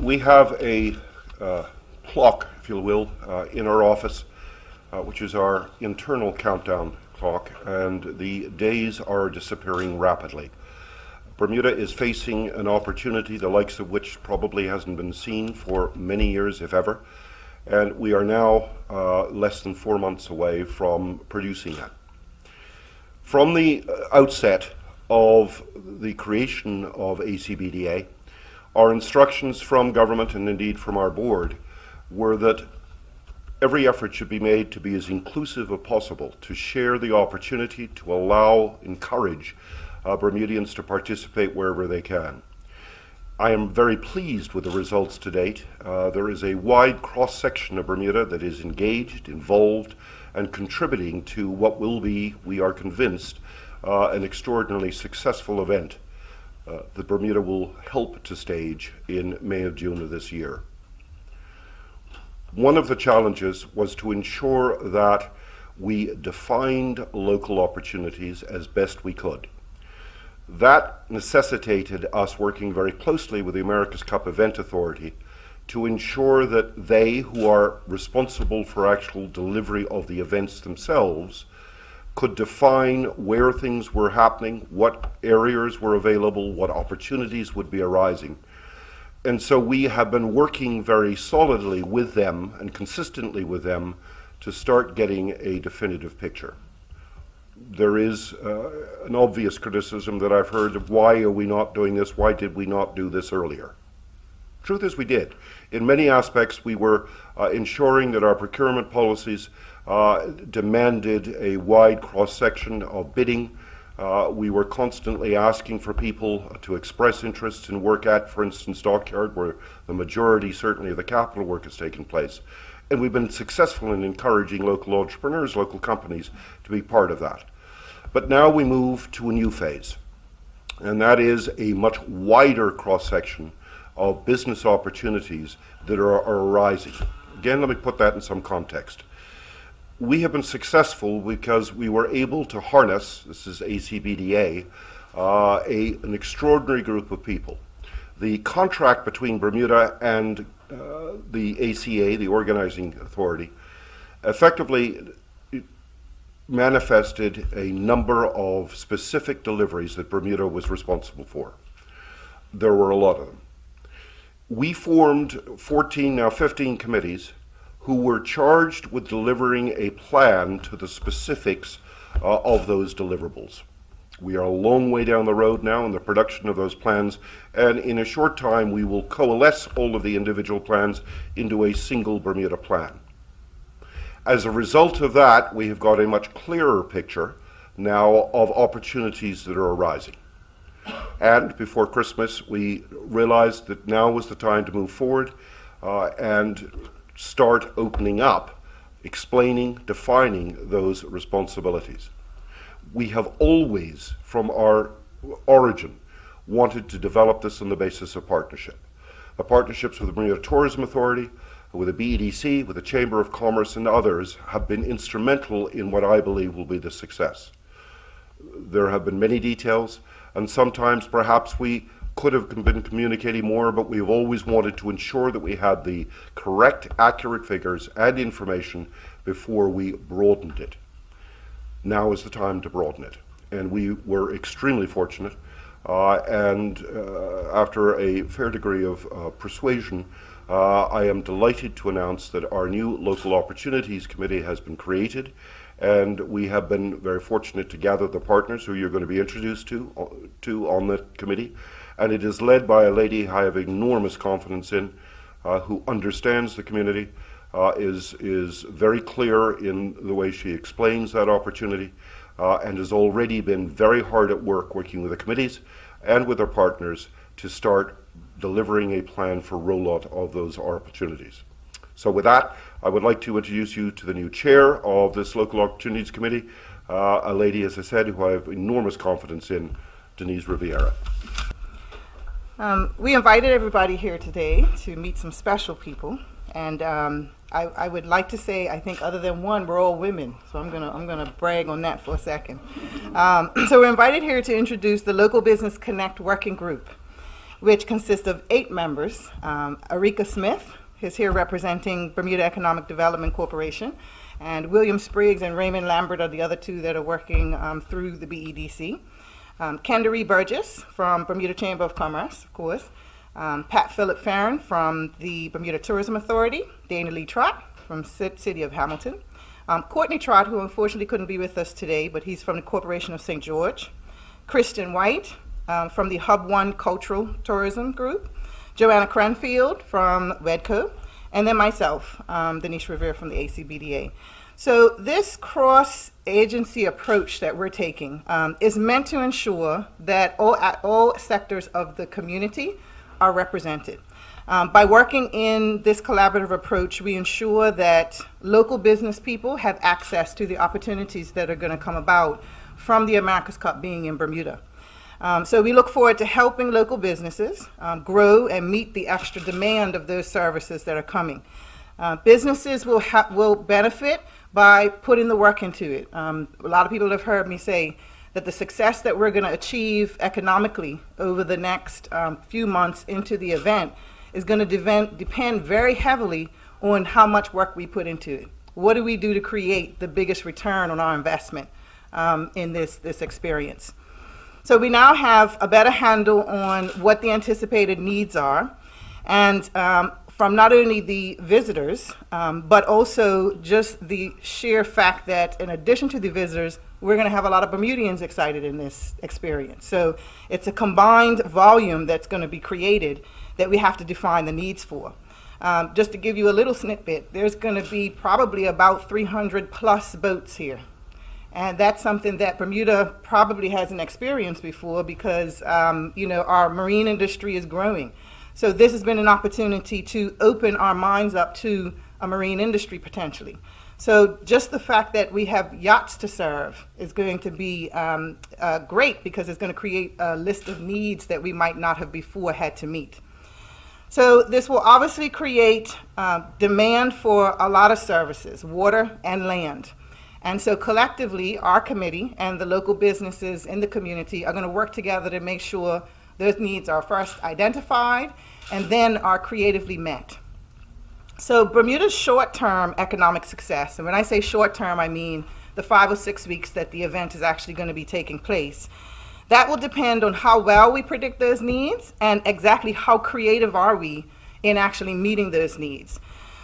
We have a clock, if you will, in our office, which is our internal countdown clock, and the days are disappearing rapidly. Bermuda is facing an opportunity the likes of which probably hasn't been seen for many years, if ever, and we are now less than 4 months away from producing that. From the outset of the creation of ACBDA, our instructions from government and indeed from our board were that every effort should be made to be as inclusive as possible, to share the opportunity, to encourage Bermudians to participate wherever they can. I am very pleased with the results to date. There is a wide cross-section of Bermuda that is engaged, involved, and contributing to what will be, we are convinced, an extraordinarily successful event that Bermuda will help to stage in May or June of this year. One of the challenges was to ensure that we defined local opportunities as best we could. That necessitated us working very closely with the America's Cup Event Authority to ensure that they, who are responsible for actual delivery of the events themselves, could define where things were happening, what areas were available, what opportunities would be arising. And so we have been working very solidly with them and consistently with them to start getting a definitive picture. There is an obvious criticism that I've heard of why are we not doing this, why did we not do this earlier? Truth is we did. In many aspects we were ensuring that our procurement policies demanded a wide cross-section of bidding. We were constantly asking for people to express interest in work at, for instance, Dockyard, where the majority, certainly, of the capital work has taken place. And we've been successful in encouraging local entrepreneurs, local companies, to be part of that. But now we move to a new phase, and that is a much wider cross-section of business opportunities that are arising. Again, let me put that in some context. We have been successful because we were able to harness, this is ACBDA, an extraordinary group of people. The contract between Bermuda and the ACA, the organizing authority, effectively manifested a number of specific deliveries that Bermuda was responsible for. There were a lot of them. We formed 14, now 15 committees who were charged with delivering a plan to the specifics of those deliverables. We are a long way down the road now in the production of those plans, and in a short time we will coalesce all of the individual plans into a single Bermuda plan. As a result of that, we have got a much clearer picture now of opportunities that are arising. And before Christmas, we realized that now was the time to move forward and start opening up, explaining, defining those responsibilities. We have always, from our origin, wanted to develop this on the basis of partnership. The partnerships with the Bermuda Tourism Authority, with the BEDC, with the Chamber of Commerce and others have been instrumental in what I believe will be the success. There have been many details, and sometimes perhaps we could have been communicating more, but we've always wanted to ensure that we had the correct, accurate figures and information before we broadened it. Now is the time to broaden it. And we were extremely fortunate, and after a fair degree of persuasion, I am delighted to announce that our new Local Opportunities Committee has been created, and we have been very fortunate to gather the partners who you're going to be introduced to on the committee. And it is led by a lady I have enormous confidence in, who understands the community, is very clear in the way she explains that opportunity, and has already been very hard at work working with the committees and with our partners to start delivering a plan for rollout of those opportunities. So with that, I would like to introduce you to the new chair of this Local Opportunities Committee, a lady, as I said, who I have enormous confidence in, Denise Riviera. We invited everybody here today to meet some special people, and I would like to say, I think other than one, we're all women, so I'm gonna brag on that for a second. So we're invited here to introduce the Local Business Connect Working Group. which consists of 8 members. Arika Smith is here representing Bermuda Economic Development Corporation, and William Spriggs and Raymond Lambert are the other 2 that are working through the BEDC. Kendary Burgess from Bermuda Chamber of Commerce, of course. Pat Phillip Farron from the Bermuda Tourism Authority. Dana Lee Trott from City of Hamilton. Courtney Trott, who unfortunately couldn't be with us today, but he's from the Corporation of St. George. Christian White from the Hub One Cultural Tourism Group. Joanna Cranfield from WEDCO. And then myself, Denise Revere from the ACBDA. So this cross-agency approach that we're taking is meant to ensure that all sectors of the community are represented. By working in this collaborative approach, we ensure that local business people have access to the opportunities that are going to come about from the America's Cup being in Bermuda. So we look forward to helping local businesses grow and meet the extra demand of those services that are coming. Businesses will benefit by putting the work into it. A lot of people have heard me say that the success that we're going to achieve economically over the next few months into the event is going to depend very heavily on how much work we put into it. What do we do to create the biggest return on our investment in this experience? So we now have a better handle on what the anticipated needs are, and from not only the visitors, but also just the sheer fact that in addition to the visitors, we're going to have a lot of Bermudians excited in this experience. So it's a combined volume that's going to be created that we have to define the needs for. Just to give you a little snippet, there's going to be probably about 300 plus boats here. And that's something that Bermuda probably hasn't experienced before because, our marine industry is growing. So this has been an opportunity to open our minds up to a marine industry potentially. So just the fact that we have yachts to serve is going to be great because it's going to create a list of needs that we might not have before had to meet. So this will obviously create demand for a lot of services, water and land. And so collectively, our committee and the local businesses in the community are going to work together to make sure those needs are first identified and then are creatively met. So Bermuda's short-term economic success, and when I say short-term, I mean the 5 or 6 weeks that the event is actually going to be taking place. That will depend on how well we predict those needs and exactly how creative are we in actually meeting those needs.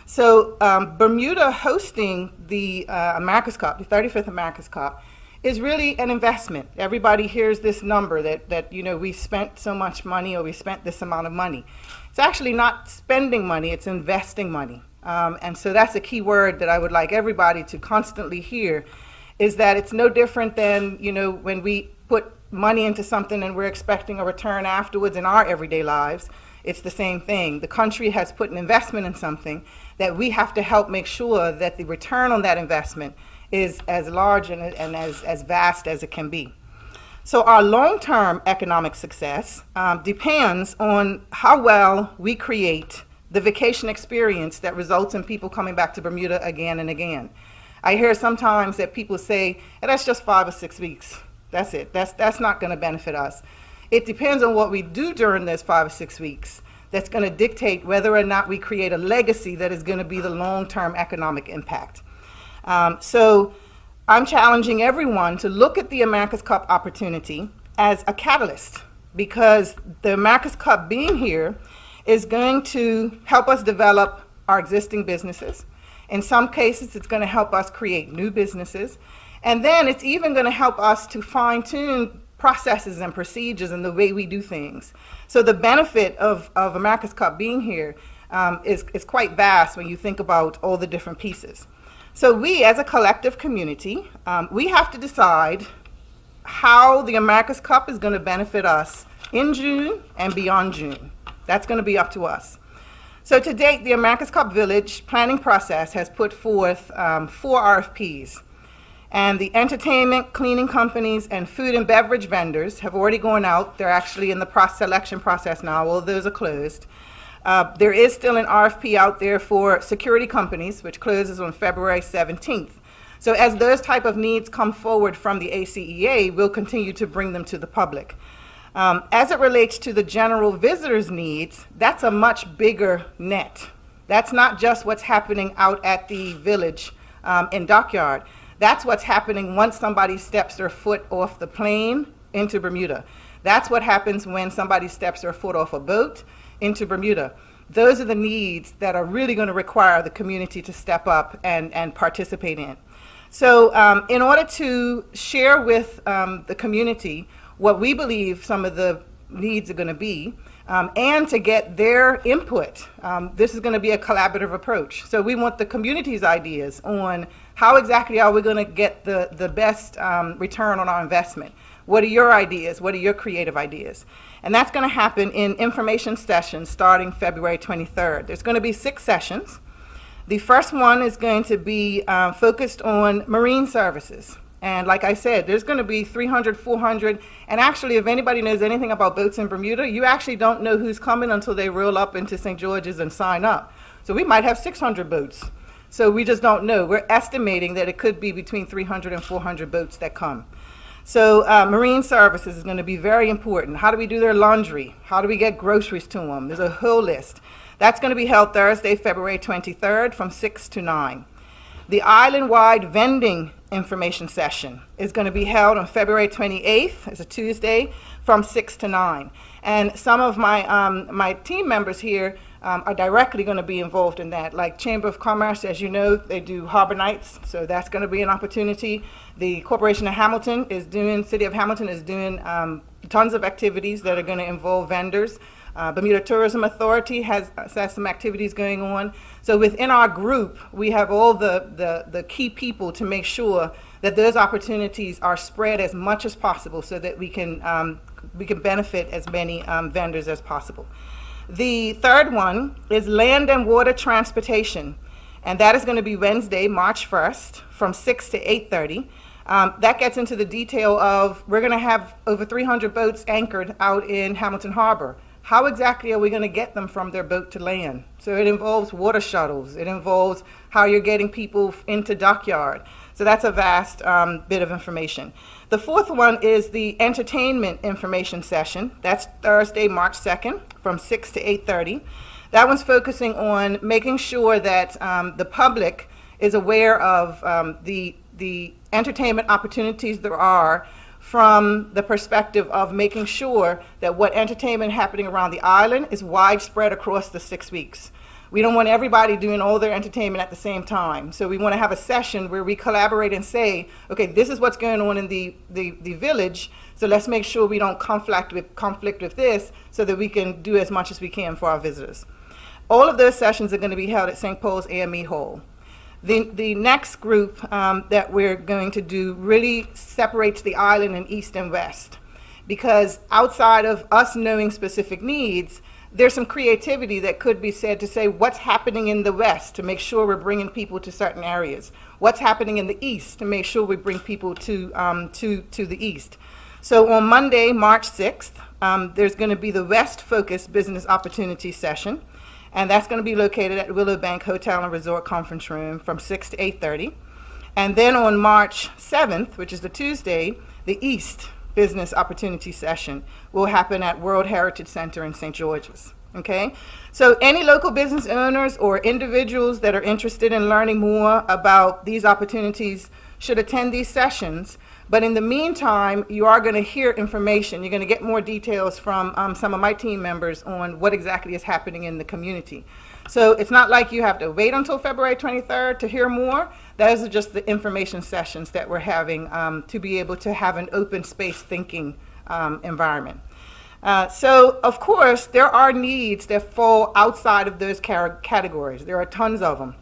So Bermuda hosting the America's Cup, the 35th America's Cup, is really an investment. Everybody hears this number that we spent so much money or we spent this amount of money. It's actually not spending money, it's investing money. And so that's a key word that I would like everybody to constantly hear, is that it's no different than when we put money into something and we're expecting a return afterwards in our everyday lives. It's the same thing. The country has put an investment in something that we have to help make sure that the return on that investment is as large and as vast as it can be. So our long-term economic success depends on how well we create the vacation experience that results in people coming back to Bermuda again and again. I hear sometimes that people say, that's just 5 or 6 weeks. That's it. That's not going to benefit us. It depends on what we do during those 5 or 6 weeks that's going to dictate whether or not we create a legacy that is going to be the long-term economic impact. So I'm challenging everyone to look at the America's Cup opportunity as a catalyst, because the America's Cup being here is going to help us develop our existing businesses. In some cases, it's going to help us create new businesses. And then it's even going to help us to fine-tune processes and procedures and the way we do things. So the benefit of America's Cup being here is quite vast when you think about all the different pieces. So we, as a collective community, we have to decide how the America's Cup is going to benefit us in June and beyond June. That's going to be up to us. So to date, the America's Cup Village planning process has put forth 4 RFPs. And the entertainment, cleaning companies, and food and beverage vendors have already gone out. They're actually in the selection process now. All of those are closed. There is still an RFP out there for security companies, which closes on February 17th. So as those type of needs come forward from the ACEA, we'll continue to bring them to the public. As it relates to the general visitors' needs, that's a much bigger net. That's not just what's happening out at the village in Dockyard. That's what's happening once somebody steps their foot off the plane into Bermuda. That's what happens when somebody steps their foot off a boat into Bermuda. Those are the needs that are really going to require the community to step up and participate in. So in order to share with the community what we believe some of the needs are going to be, and to get their input, this is going to be a collaborative approach. So we want the community's ideas on how exactly are we going to get the best return on our investment. What are your ideas? What are your creative ideas? And that's going to happen in information sessions starting February 23rd. There's going to be 6 sessions. The first one is going to be focused on marine services. And like I said, there's going to be 300, 400. And actually, if anybody knows anything about boats in Bermuda, you actually don't know who's coming until they roll up into St. George's and sign up. So we might have 600 boats. So we just don't know. We're estimating that it could be between 300 and 400 boats that come. So marine services is going to be very important. How do we do their laundry? How do we get groceries to them? There's a whole list. That's going to be held Thursday, February 23rd from 6 to 9. The island-wide vending information session is going to be held on February 28th, it's a Tuesday, from 6 to 9. And some of my team members here are directly going to be involved in that. Like Chamber of Commerce, as you know, they do Harbor Nights, so that's going to be an opportunity. The Corporation of Hamilton is doing, City of Hamilton is doing tons of activities that are going to involve vendors. Bermuda Tourism Authority has some activities going on. So within our group, we have all the key people to make sure that those opportunities are spread as much as possible so that we can benefit as many vendors as possible. The third one is land and water transportation, and that is going to be Wednesday, March 1st from 6 to 8:30. That gets into the detail of we're going to have over 300 boats anchored out in Hamilton Harbor. How exactly are we going to get them from their boat to land? So it involves water shuttles. It involves how you're getting people into Dockyard. So that's a vast bit of information. The fourth one is the entertainment information session. That's Thursday, March 2nd from 6 to 8:30. That one's focusing on making sure that the public is aware of the entertainment opportunities there are from the perspective of making sure that what entertainment happening around the island is widespread across the 6 weeks. We don't want everybody doing all their entertainment at the same time. So we want to have a session where we collaborate and say, okay, this is what's going on in the village, so let's make sure we don't conflict with this so that we can do as much as we can for our visitors. All of those sessions are going to be held at St. Paul's AME Hall. The next group that we're going to do really separates the island in east and west, because outside of us knowing specific needs, there's some creativity that could be said to say what's happening in the west to make sure we're bringing people to certain areas. What's happening in the east to make sure we bring people to the east. So on Monday, March 6th, there's going to be the West-focused business opportunity session. And that's going to be located at Willow Bank Hotel and Resort Conference Room from 6 to 8:30. And then on March 7th, which is the Tuesday, the East Business Opportunity Session will happen at World Heritage Center in St. George's. Okay? So any local business owners or individuals that are interested in learning more about these opportunities should attend these sessions. But in the meantime, you are going to hear information. You're going to get more details from some of my team members on what exactly is happening in the community. So it's not like you have to wait until February 23rd to hear more. Those are just the information sessions that we're having to be able to have an open space thinking environment. So, of course, there are needs that fall outside of those categories. There are tons of them.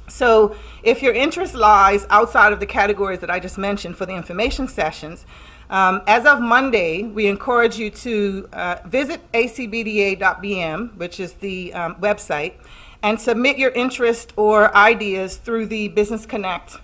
So if your interest lies outside of the categories that I just mentioned for the information sessions, as of Monday, we encourage you to visit acbda.bm, which is the website, and submit your interest or ideas through the Business Connect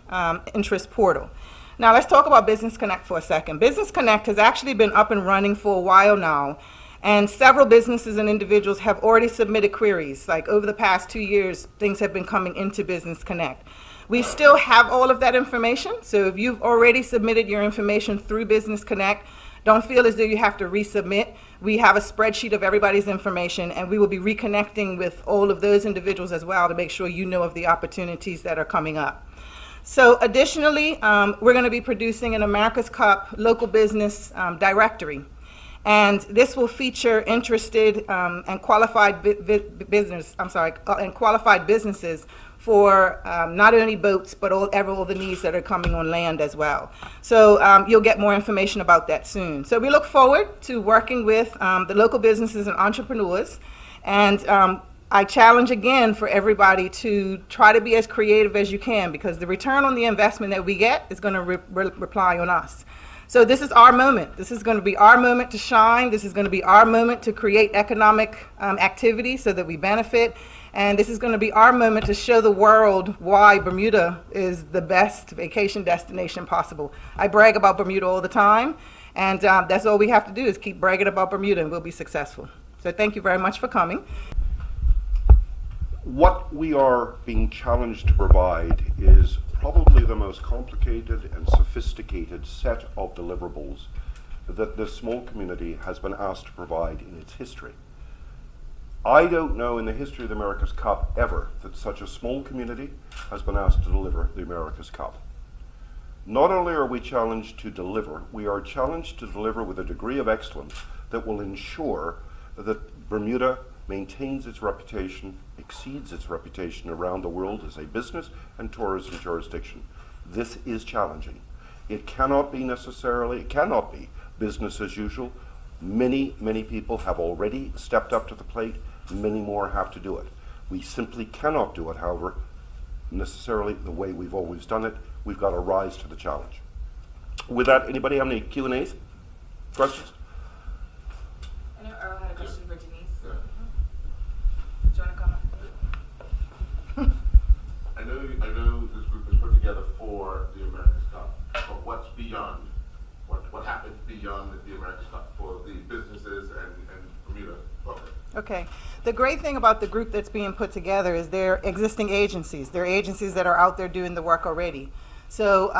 interest portal. Now let's talk about Business Connect for a second. Business Connect has actually been up and running for a while now, and several businesses and individuals have already submitted queries. Like over the past 2 years, things have been coming into Business Connect. We still have all of that information, so if you've already submitted your information through Business Connect, Don't feel as though you have to resubmit. We have a spreadsheet of everybody's information, and we will be reconnecting with all of those individuals as well to make sure you know of the opportunities that are coming up. So additionally, we're going to be producing an America's Cup local business directory. And this will feature interested and qualified businesses for not only boats, but all the needs that are coming on land as well. So you'll get more information about that soon. So we look forward to working with the local businesses and entrepreneurs. And I challenge again for everybody to try to be as creative as you can, because the return on the investment that we get is going to reply on us. So this is our moment. This is going to be our moment to shine. This is going to be our moment to create economic activity so that we benefit. And this is going to be our moment to show the world why Bermuda is the best vacation destination possible. I brag about Bermuda all the time, and that's all we have to do is keep bragging about Bermuda, and we'll be successful. So thank you very much for coming. What we are being challenged to provide is probably the most complicated and sophisticated set of deliverables that this small community has been asked to provide in its history. I don't know in the history of the America's Cup ever that such a small community has been asked to deliver the America's Cup. Not only are we challenged to deliver, we are challenged to deliver with a degree of excellence that will ensure that Bermuda maintains its reputation, exceeds its reputation around the world as a business and tourism jurisdiction. This is challenging. It cannot be business as usual. Many, many people have already stepped up to the plate. Many more have to do it. We simply cannot do it, however, necessarily the way we've always done it. We've got to rise to the challenge. With that, anybody have any Q&As? Questions? I know Earl had a question for Denise. Do you want to come up? I know this group was put together for the America's Cup, but what's beyond? What happens beyond the America's Cup for the businesses and Bermuda public? Okay. The great thing about the group that's being put together is they're existing agencies. They're agencies that are out there doing the work already. So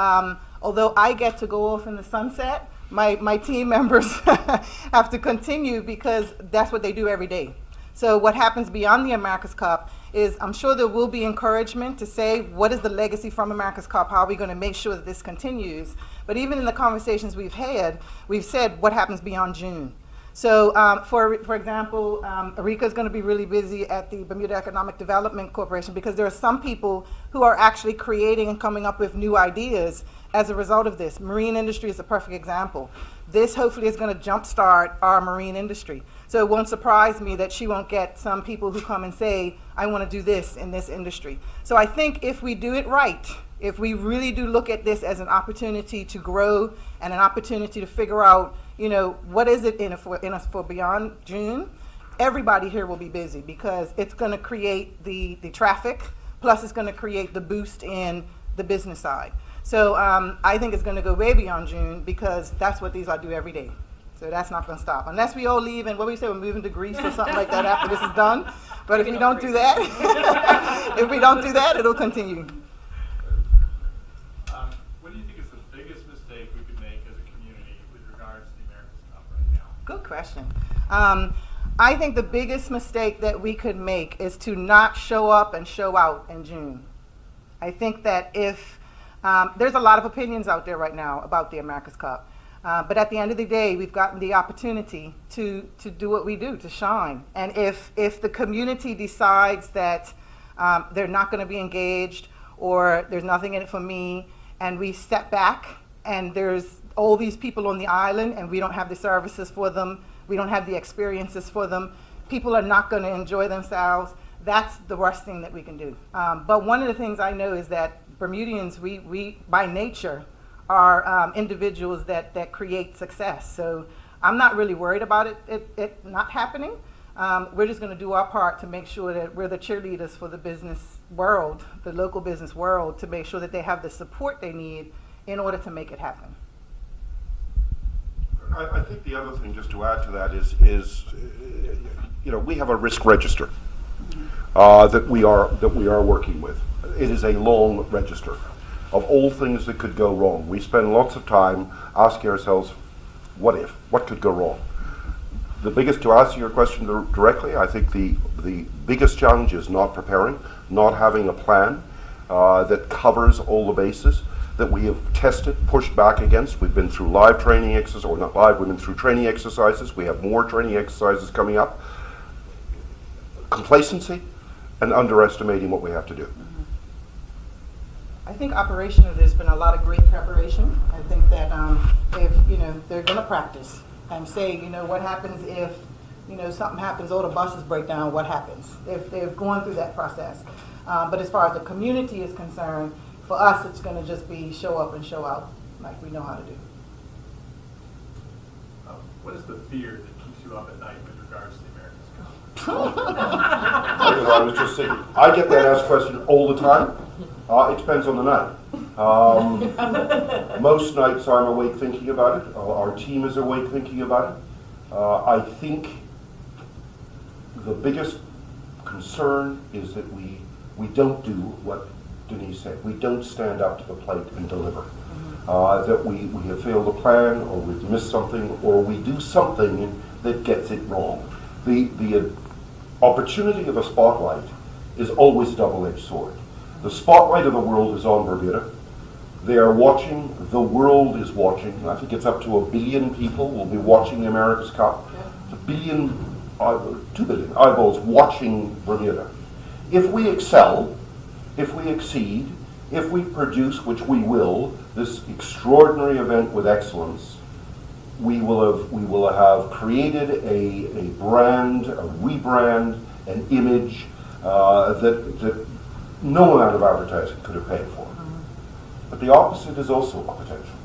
although I get to go off in the sunset, my team members have to continue because that's what they do every day. So what happens beyond the America's Cup is I'm sure there will be encouragement to say, what is the legacy from America's Cup? How are we going to make sure that this continues? But even in the conversations we've had, we've said what happens beyond June. So for example, Erika is going to be really busy at the Bermuda Economic Development Corporation because there are some people who are actually creating and coming up with new ideas as a result of this. Marine industry is a perfect example. This hopefully is going to jumpstart our marine industry. So it won't surprise me that she won't get some people who come and say, I want to do this in this industry. So I think if we do it right, if we really do look at this as an opportunity to grow and an opportunity to figure out, what is it in us for beyond June, everybody here will be busy because it's going to create the traffic, plus it's going to create the boost in the business side. So I think it's going to go way beyond June because that's what these I do every day. So that's not going to stop. Unless we all leave and what we say, we're moving to Greece or something like that after this is done. But if we don't do that, it'll continue. What do you think is the biggest mistake we could make as a community with regards to the America's Cup right now? Good question. I think the biggest mistake that we could make is to not show up and show out in June. I think that if there's a lot of opinions out there right now about the America's Cup. But at the end of the day, we've gotten the opportunity to do what we do, to shine. And if the community decides that they're not going to be engaged or there's nothing in it for me, and we step back and there's all these people on the island and we don't have the services for them, we don't have the experiences for them, people are not going to enjoy themselves, that's the worst thing that we can do. But one of the things I know is that Bermudians, we by nature, are individuals that create success. So I'm not really worried about it not happening. We're just going to do our part to make sure that we're the cheerleaders for the business world, the local business world, to make sure that they have the support they need in order to make it happen. I think the other thing, just to add to that, is we have a risk register that we are working with. It is a long register of all things that could go wrong. We spend lots of time asking ourselves, What if? What could go wrong? To answer your question directly, I think the biggest challenge is not preparing, not having a plan that covers all the bases that we have tested, pushed back against. We've been through live training exercises, or not live, we've been through training exercises. We have more training exercises coming up. Complacency and underestimating what we have to do. I think operationally there's been a lot of great preparation. I think that they're going to practice and say, what happens if, something happens, the buses break down, what happens? They've gone through that process. But as far as the community is concerned, for us it's going to just be show up and show out like we know how to do. What is the fear that keeps you up at night with regards to the America's Cup? I was just saying, I get that asked question all the time. It depends on the night. Most nights I'm awake thinking about it. Our team is awake thinking about it. I think the biggest concern is that we don't do what Denise said. We don't stand up to the plate and deliver. That we have failed a plan, or we've missed something, or we do something that gets it wrong. The opportunity of a spotlight is always a double-edged sword. The spotlight of the world is on Bermuda. They are watching, the world is watching. I think it's up to 1 billion people will be watching the America's Cup. It's 2 billion eyeballs watching Bermuda. If we excel, if we exceed, if we produce, which we will, this extraordinary event with excellence, we will have created a brand, a rebrand, an image that no amount of advertising could have paid for. But the opposite is also a potential.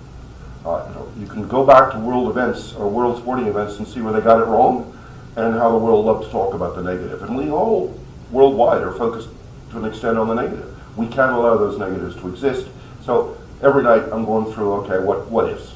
You can go back to world events or world sporting events and see where they got it wrong, and how the world loved to talk about the negative. And we all worldwide are focused to an extent on the negative. We can't allow those negatives to exist. So every night I'm going through, okay, what ifs?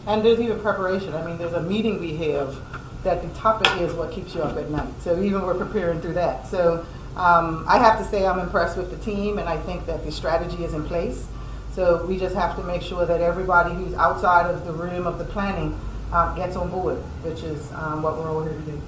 And there's even preparation. I mean, there's a meeting we have that the topic is what keeps you up at night. So even we're preparing through that. So I have to say I'm impressed with the team, and I think that the strategy is in place. So we just have to make sure that everybody who's outside of the room of the planning gets on board, which is what we're all here to do.